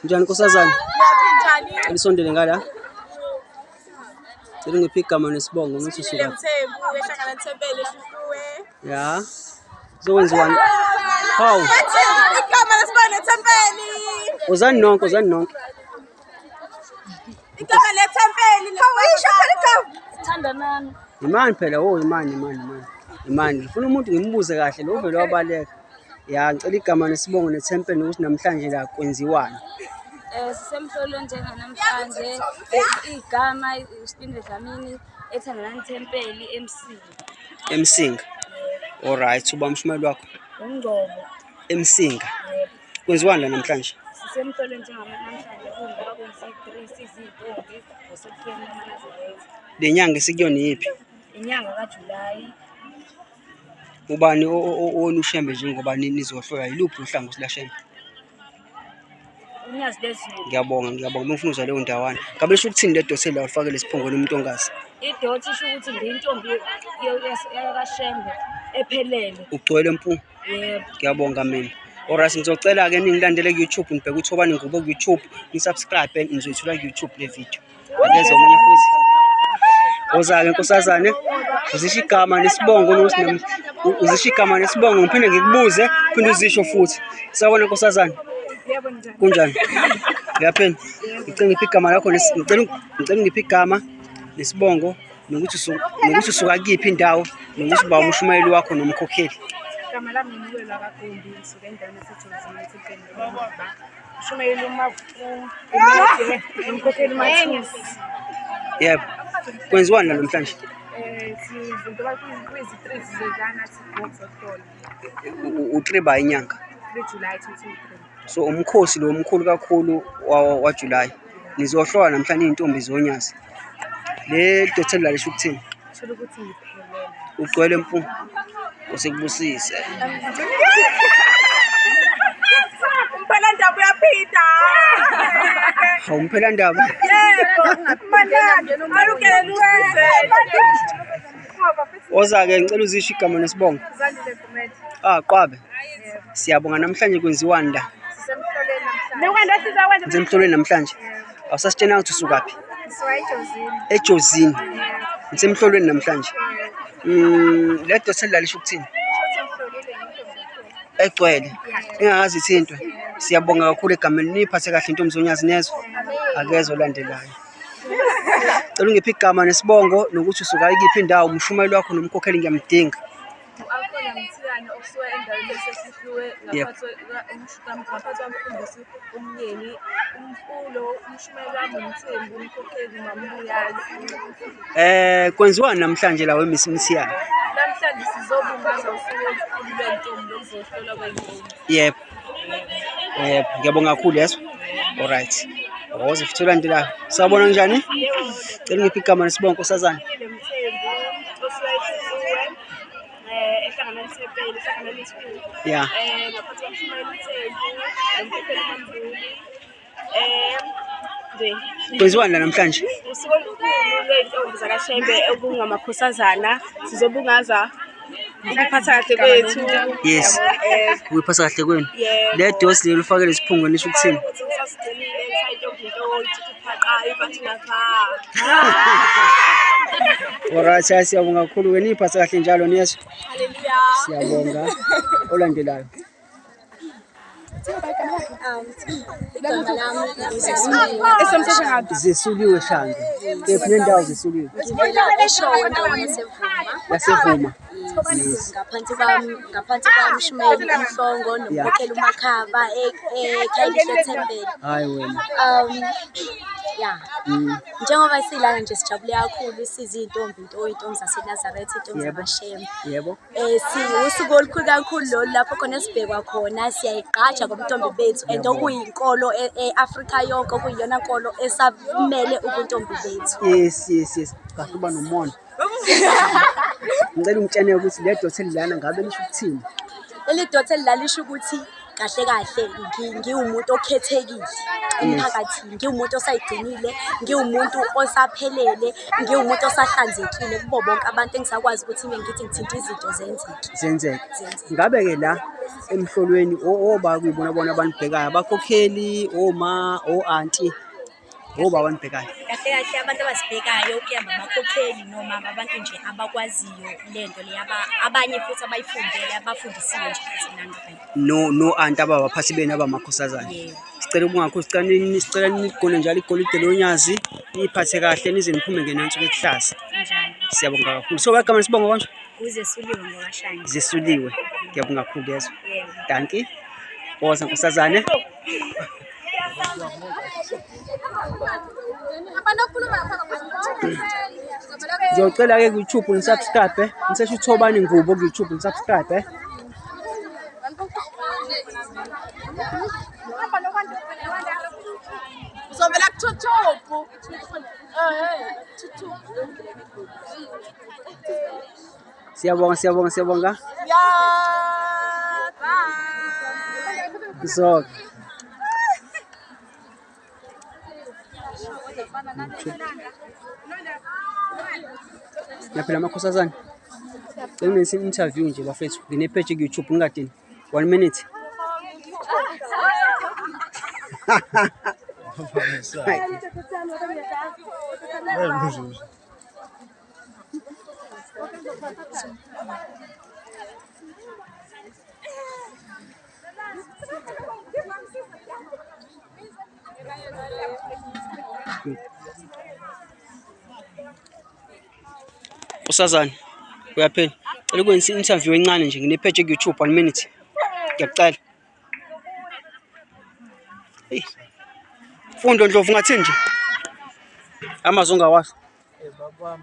Njani nkosazana? Elisondele ngala. Cela ngiphi igama nesibongo ukuthi usuka. Ya. Zokwenziwani? Hawu. Igama lesibongo lethempeli. Uzani nonke. Igama lethempeli. Thandanani. Imani phela imani. Ngifuna umuntu ngimbuze kahle lo vele wabaleka. Ya ngicela igama nesibongo nethempeli ukuthi namhlanje la kwenziwani. Sisemhlolo njenganamhlanje igama isibindi dlamini ethandanani thempeli Emsinga. Alright, uba umshumeli wakho. Ungcobo. Emsinga. Kwenziwani la namhlanje? Sisemhlolo njenganamhlanje kungoba kwenzi-3 sizintombi ngoSeptember manazileza. Le nyanga esikuyona yiphi? Inyanga kaJulayi. Ubani onushembe njengoba nizohlola yiluphi uhlangothi silashembe? Unyazi lezulu. Ngiyabonga ngifuna uzwa leyo ndawana. Ngabe lisho ukuthini le dose la ufakele isiphongweni umuntu ongazi? Idoti isho ukuthi ngiyintombi yakashembe ephelele. Ugcwele mpu? Yebo. Ngiyabonga mina. Alright, ngizocela ke ningilandele ku YouTube nibheke uthobani ngubo ku YouTube, ni-subscribe nizoyithola ku YouTube le video. Akeze omunye futhi. Oza-ke nkosazane, uzisho igama nesibongo nokuthi uzisho igama nesibongo ngiphinde ngikubuze, phinde uzisho futhi. Sawubona nkosazane. Yebo njani? Kunjani? Ngiyaphenda. Ngicela ngiphi igama lakho ngicela ngiphi igama nesibongo nokuthi usuka kuyiphi indawo nokuthi uba umshumayeli wakho nomkhokheli. Igama lami ngiyelwa kaGumbi ngisuka endaweni yaseJozini eThekwini. Umshumayeli umade umkhokheli Mathusi. Yebo. Kwenziwani namhlanje? Sizinto kwizi-3 zezana sizohlola. U3 ba inyanga. 3 July 2023. So umkhosi lo omkhulu kakhulu wa July. Nizohlola namhlanje izintombi zonyazi. Le dothela la lisho ukuthini? Sho ukuthi ngiphelele. Ugcwele mpu. Kusekubusise. Umphela ndaba uyaphinda. Hawu umphela ndaba. Yebo. Alukele usize. Oza-ke ngicela uzisho igama nesibongo. Qabe. Siyabonga namhlanje kwenziwani la? Sisemhlolweni namhlanje. Awusasitshena ukuthi usukaphi? EJozini. Nisemhlolweni namhlanje. Le dothela la lisho ukuthini? Egcwele. Engakazi ithintwe. Siyabonga kakhulu egameni niphathe kahle intombi zonyazi nezo. Akeze olandelayo. Cela ngiphi igama nesibongo nokuthi usuka kuyiphi indawo umshumayeli wakho nomkhokheli ngiyamdinga. Akhona ngithiyana okusuka endaweni esesihluwe ngaphathi kwamfundisi umyeni umfulo umshumayeli wami umthembu umkhokheli mambuyazi. Kwenziwani namhlanje la wemisiyana? Namhlanje sizobungaza usuku olukhulu lwentombi lokuzohlolwa kweyintombi. Yebo. Ngiyabonga kakhulu yeso. Alright. Oze futhi ulandelayo. Sawubona njani? Cela ngiphi igama nesibongo nkosazana? Ya. Kwenziwani la namhlanje? Usuku olukhulu lwentombi zakashembe okungamakhosazana sizobungaza ukuphatha kahle kwethu. Yes. Ukuphatha kahle kwenu. Le dosi leli ufakele isiphongweni lisho ukuthini? Alright, siyabonga kakhulu wena iphatha kahle njalo niyeso. Hallelujah. Siyabonga. Olandelayo. Zesuliwe shanga. Kephi nendawo zesuliwe? Yasevuma. Ngaphansi kwamshumayeli umhlongo nomkhokheli umakhaba ekhayelihlo thempeli. Hayi wena. Ya. Njengoba silana nje sijabule kakhulu siza izintombi zaseNazaretha izintombi zabashembe. Yebo. Usuku olukhulu kakhulu lo lapho khona sibhekwa khona siyayigqaja ngobuntombi bethu and okuyinkolo eAfrika yonke okuyiyona nkolo esamele ubuntombi bethu. Yes. Kahle uba nomono. Ngicela ungitshene ukuthi le dothela lana ngabe lisho ukuthini? Leli dothela lalisho ukuthi kahle kahle ngiwumuntu okhethekile emphakathini, ngiwumuntu osayigcinile, ngiwumuntu osaphelele, ngiwumuntu osahlanzekile kubo bonke abantu engisakwazi ukuthi ngithi ngithinta izinto zenzeke. Ngabe-ke la emhlolweni oba kuyibona bona abanibhekayo abakhokheli, oma, o-anti, oba abanibhekayo? Kahle kahle abantu abasibhekayo kuyamba abakhokheli noma abantu nje abakwaziyo lento le abanye futhi abayifundele abafundisiwe nje futhi nangempela. No-anti ababaphathi benu abamakhosazana. Yebo. Sicela ukungakho sicela nigone njalo igolide lonyazi, niyiphathe kahle nize niphume ngenansuku ekuhlaza. Njalo. Siyabonga kakhulu. So bagama sibonga konje? Kuzesuliwe ngokashanye. Zesuliwe. Ngiyabonga kakhulu yezo. Yebo. Danki. Boza nkosazane. Ngiyocela-ke ku-YouTube nisubscribe, niseshe uthobani ngubo ku-YouTube nisubscribe. Uzovela kuthuthupu. Siyabonga. So phela amakhosazana ngenisa interview nje bafethu ngine-page ku-YouTube ngingadini 1 minute. Nkosazana uyaphela, cela ukwenza i-interview encane nje ngine-page ku-YouTube 1 minute. Ngiyakucela. Fundo Ndlovu ngathini nje? Amazwi ongawasho. Babam,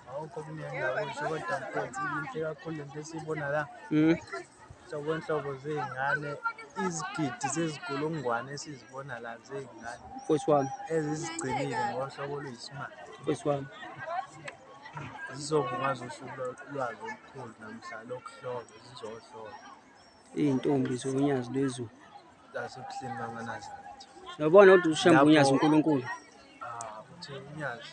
awukho kuningi kodwa mfowethu inhle kakhulu lento esiyibona la. Nhlobo zey'ngane, izigidi zezikulungwane esizibona la zey'ngane. Mfowethu wami. Ezizigcinile ngohlobo oluyisimanga. Mfowethu wami. Zizobungaza usuku lwazo olukhulu namhla lokuhlolwa, zizohlolwa. Iy'ntombi zobunyazi lwezu. Zasebuhleni bakaNazaretha. Uyabona kodwa ushamba unyazi uNkulunkulu. Uthi unyazi.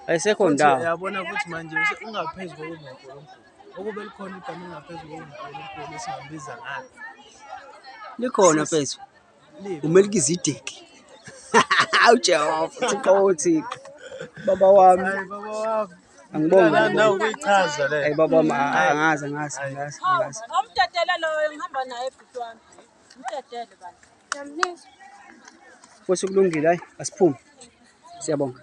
Ayisekho ndawo. Uyabona ukuthi manje ungaphezu kokuNkulunkulu. Ukube likhona igama elingaphezu kokuNkulunkulu esingambiza ngalo. Likhona mfethu. Umelkizedeki. AwuJehova, Thixo woThixo. Baba wami. Hayi baba wami. Angibonga. Nawe uyichaza le. Hayi baba wami, angazi. Umdedele lo ngihamba naye ebhuti wami. Umdedele bani. Mfowethu kulungile, hayi asiphume. Siyabonga.